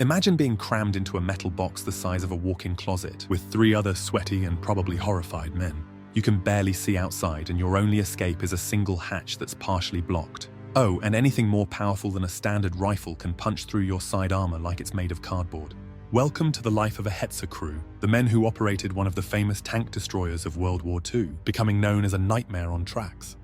Imagine being crammed into a metal box the size of a walk-in closet with 3 other sweaty and probably horrified men. You can barely see outside, and your only escape is a single hatch that's partially blocked. Oh, and anything more powerful than a standard rifle can punch through your side armor like it's made of cardboard. Welcome to the life of a Hetzer crew, the men who operated one of the famous tank destroyers of World War II, becoming known as a nightmare on tracks.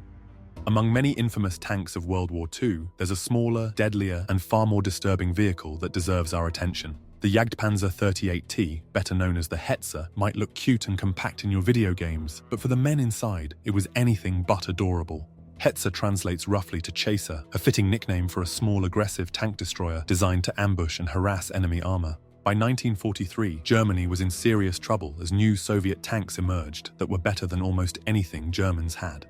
Among many infamous tanks of World War II, there's a smaller, deadlier, and far more disturbing vehicle that deserves our attention. The Jagdpanzer 38T, better known as the Hetzer, might look cute and compact in your video games, but for the men inside, it was anything but adorable. Hetzer translates roughly to chaser, a fitting nickname for a small, aggressive tank destroyer designed to ambush and harass enemy armor. By 1943, Germany was in serious trouble as new Soviet tanks emerged that were better than almost anything Germans had.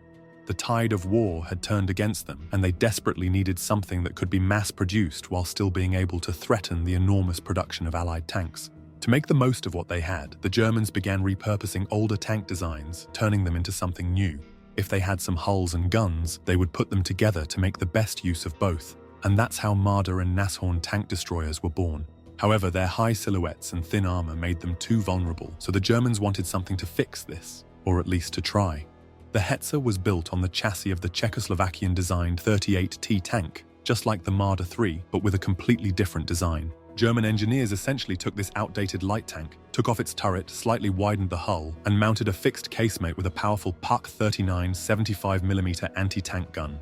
The tide of war had turned against them, and they desperately needed something that could be mass-produced while still being able to threaten the enormous production of Allied tanks. To make the most of what they had, the Germans began repurposing older tank designs, turning them into something new. If they had some hulls and guns, they would put them together to make the best use of both. And that's how Marder and Nashorn tank destroyers were born. However, their high silhouettes and thin armor made them too vulnerable, so the Germans wanted something to fix this, or at least to try. The Hetzer was built on the chassis of the Czechoslovakian-designed 38T tank, just like the Marder III, but with a completely different design. German engineers essentially took this outdated light tank, took off its turret, slightly widened the hull, and mounted a fixed casemate with a powerful Puck 39 75mm anti-tank gun.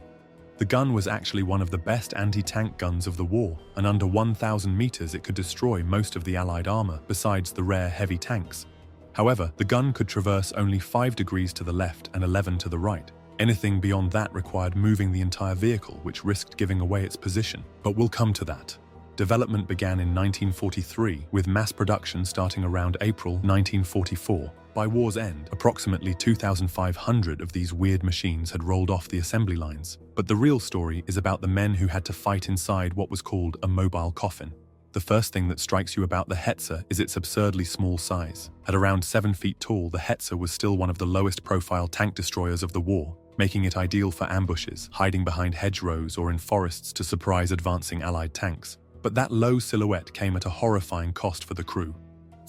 The gun was actually one of the best anti-tank guns of the war, and under 1,000 meters it could destroy most of the Allied armor, besides the rare heavy tanks. However, the gun could traverse only 5 degrees to the left and 11 to the right. Anything beyond that required moving the entire vehicle, which risked giving away its position. But we'll come to that. Development began in 1943, with mass production starting around April 1944. By war's end, approximately 2,500 of these weird machines had rolled off the assembly lines. But the real story is about the men who had to fight inside what was called a mobile coffin. The first thing that strikes you about the Hetzer is its absurdly small size. At around 7 feet tall, the Hetzer was still one of the lowest profile tank destroyers of the war, making it ideal for ambushes, hiding behind hedgerows or in forests to surprise advancing Allied tanks. But that low silhouette came at a horrifying cost for the crew.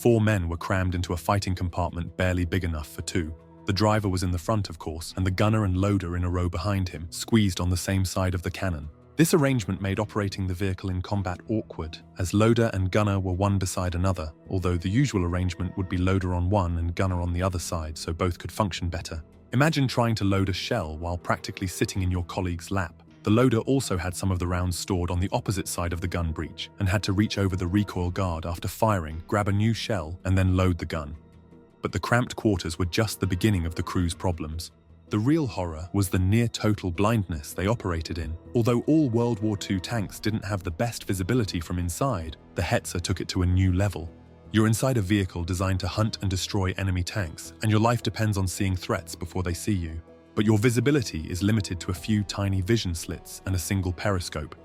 4 men were crammed into a fighting compartment barely big enough for 2. The driver was in the front, of course, and the gunner and loader in a row behind him, squeezed on the same side of the cannon. This arrangement made operating the vehicle in combat awkward, as loader and gunner were one beside another, although the usual arrangement would be loader on one and gunner on the other side so both could function better. Imagine trying to load a shell while practically sitting in your colleague's lap. The loader also had some of the rounds stored on the opposite side of the gun breech and had to reach over the recoil guard after firing, grab a new shell, and then load the gun. But the cramped quarters were just the beginning of the crew's problems. The real horror was the near-total blindness they operated in. Although all World War II tanks didn't have the best visibility from inside, the Hetzer took it to a new level. You're inside a vehicle designed to hunt and destroy enemy tanks, and your life depends on seeing threats before they see you. But your visibility is limited to a few tiny vision slits and a single periscope.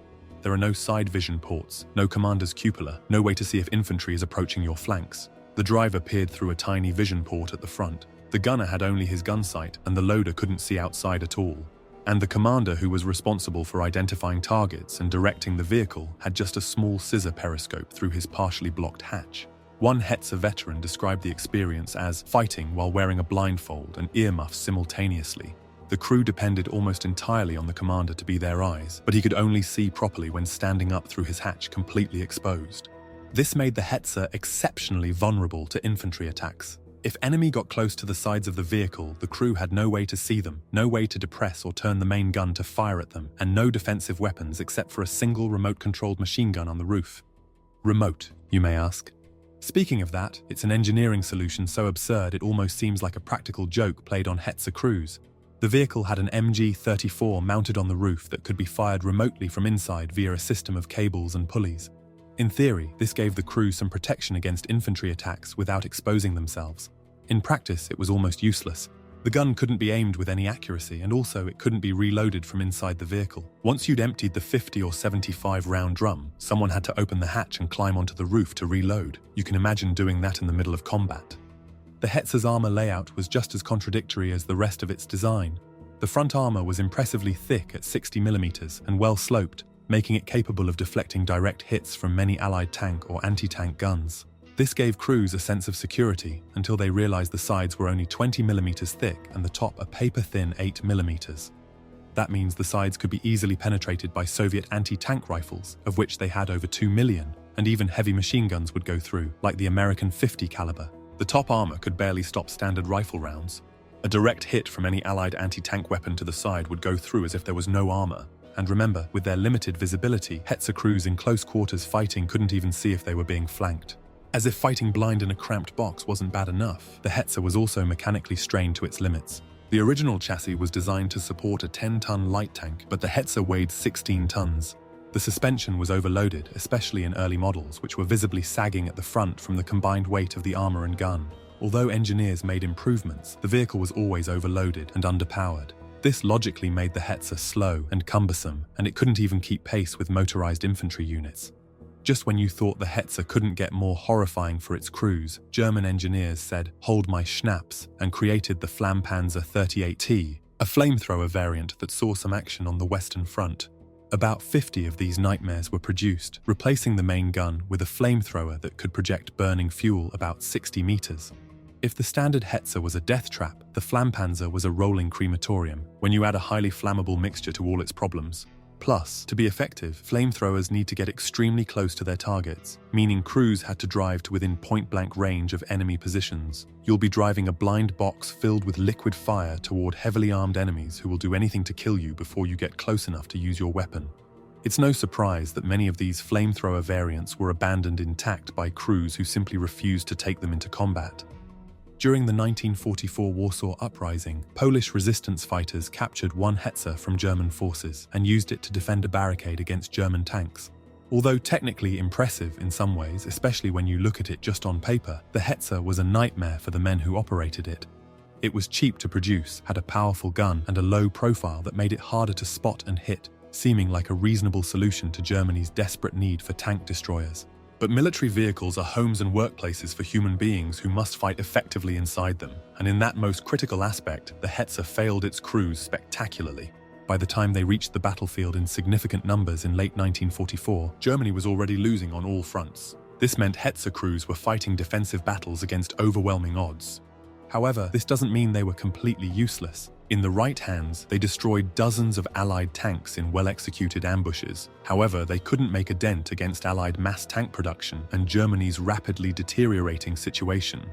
There are no side vision ports, no commander's cupola, no way to see if infantry is approaching your flanks. The driver peered through a tiny vision port at the front. The gunner had only his gun sight, and the loader couldn't see outside at all. And the commander, who was responsible for identifying targets and directing the vehicle, had just a small scissor periscope through his partially blocked hatch. One Hetzer veteran described the experience as fighting while wearing a blindfold and earmuffs simultaneously. The crew depended almost entirely on the commander to be their eyes, but he could only see properly when standing up through his hatch completely exposed. This made the Hetzer exceptionally vulnerable to infantry attacks. If enemy got close to the sides of the vehicle, the crew had no way to see them, no way to depress or turn the main gun to fire at them, and no defensive weapons except for a single remote-controlled machine gun on the roof. Remote, you may ask. Speaking of that, it's an engineering solution so absurd it almost seems like a practical joke played on Hetzer crews. The vehicle had an MG-34 mounted on the roof that could be fired remotely from inside via a system of cables and pulleys. In theory, this gave the crew some protection against infantry attacks without exposing themselves. In practice, it was almost useless. The gun couldn't be aimed with any accuracy, and also it couldn't be reloaded from inside the vehicle. Once you'd emptied the 50 or 75 round drum, someone had to open the hatch and climb onto the roof to reload. You can imagine doing that in the middle of combat. The Hetzer's armor layout was just as contradictory as the rest of its design. The front armor was impressively thick at 60mm and well sloped. making it capable of deflecting direct hits from many Allied tank or anti-tank guns. This gave crews a sense of security until they realized the sides were only 20 millimeters thick and the top a paper-thin 8 millimeters. That means the sides could be easily penetrated by Soviet anti-tank rifles, of which they had over 2 million, and even heavy machine guns would go through, like the American .50 caliber. The top armor could barely stop standard rifle rounds. A direct hit from any Allied anti-tank weapon to the side would go through as if there was no armor. And remember, with their limited visibility, Hetzer crews in close quarters fighting couldn't even see if they were being flanked. As if fighting blind in a cramped box wasn't bad enough, the Hetzer was also mechanically strained to its limits. The original chassis was designed to support a 10-ton light tank, but the Hetzer weighed 16 tons. The suspension was overloaded, especially in early models, which were visibly sagging at the front from the combined weight of the armor and gun. Although engineers made improvements, the vehicle was always overloaded and underpowered. This logically made the Hetzer slow and cumbersome, and it couldn't even keep pace with motorized infantry units. Just when you thought the Hetzer couldn't get more horrifying for its crews, German engineers said, "Hold my schnaps," and created the Flampanzer 38T, a flamethrower variant that saw some action on the Western Front. About 50 of these nightmares were produced, replacing the main gun with a flamethrower that could project burning fuel about 60 meters. If the standard Hetzer was a death trap, the Flampanzer was a rolling crematorium, when you add a highly flammable mixture to all its problems. Plus, to be effective, flamethrowers need to get extremely close to their targets, meaning crews had to drive to within point-blank range of enemy positions. You'll be driving a blind box filled with liquid fire toward heavily armed enemies who will do anything to kill you before you get close enough to use your weapon. It's no surprise that many of these flamethrower variants were abandoned intact by crews who simply refused to take them into combat. During the 1944 Warsaw Uprising, Polish resistance fighters captured one Hetzer from German forces and used it to defend a barricade against German tanks. Although technically impressive in some ways, especially when you look at it just on paper, the Hetzer was a nightmare for the men who operated it. It was cheap to produce, had a powerful gun and a low profile that made it harder to spot and hit, seeming like a reasonable solution to Germany's desperate need for tank destroyers. But military vehicles are homes and workplaces for human beings who must fight effectively inside them, and in that most critical aspect, the Hetzer failed its crews spectacularly. By the time they reached the battlefield in significant numbers in late 1944, Germany was already losing on all fronts. This meant Hetzer crews were fighting defensive battles against overwhelming odds. However, this doesn't mean they were completely useless. In the right hands, they destroyed dozens of Allied tanks in well-executed ambushes. However, they couldn't make a dent against Allied mass tank production and Germany's rapidly deteriorating situation.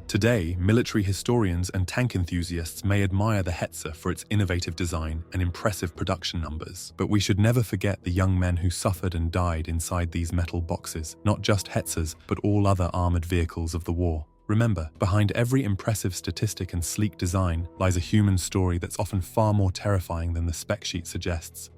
Today, military historians and tank enthusiasts may admire the Hetzer for its innovative design and impressive production numbers, but we should never forget the young men who suffered and died inside these metal boxes, not just Hetzers, but all other armored vehicles of the war. Remember, behind every impressive statistic and sleek design lies a human story that's often far more terrifying than the spec sheet suggests.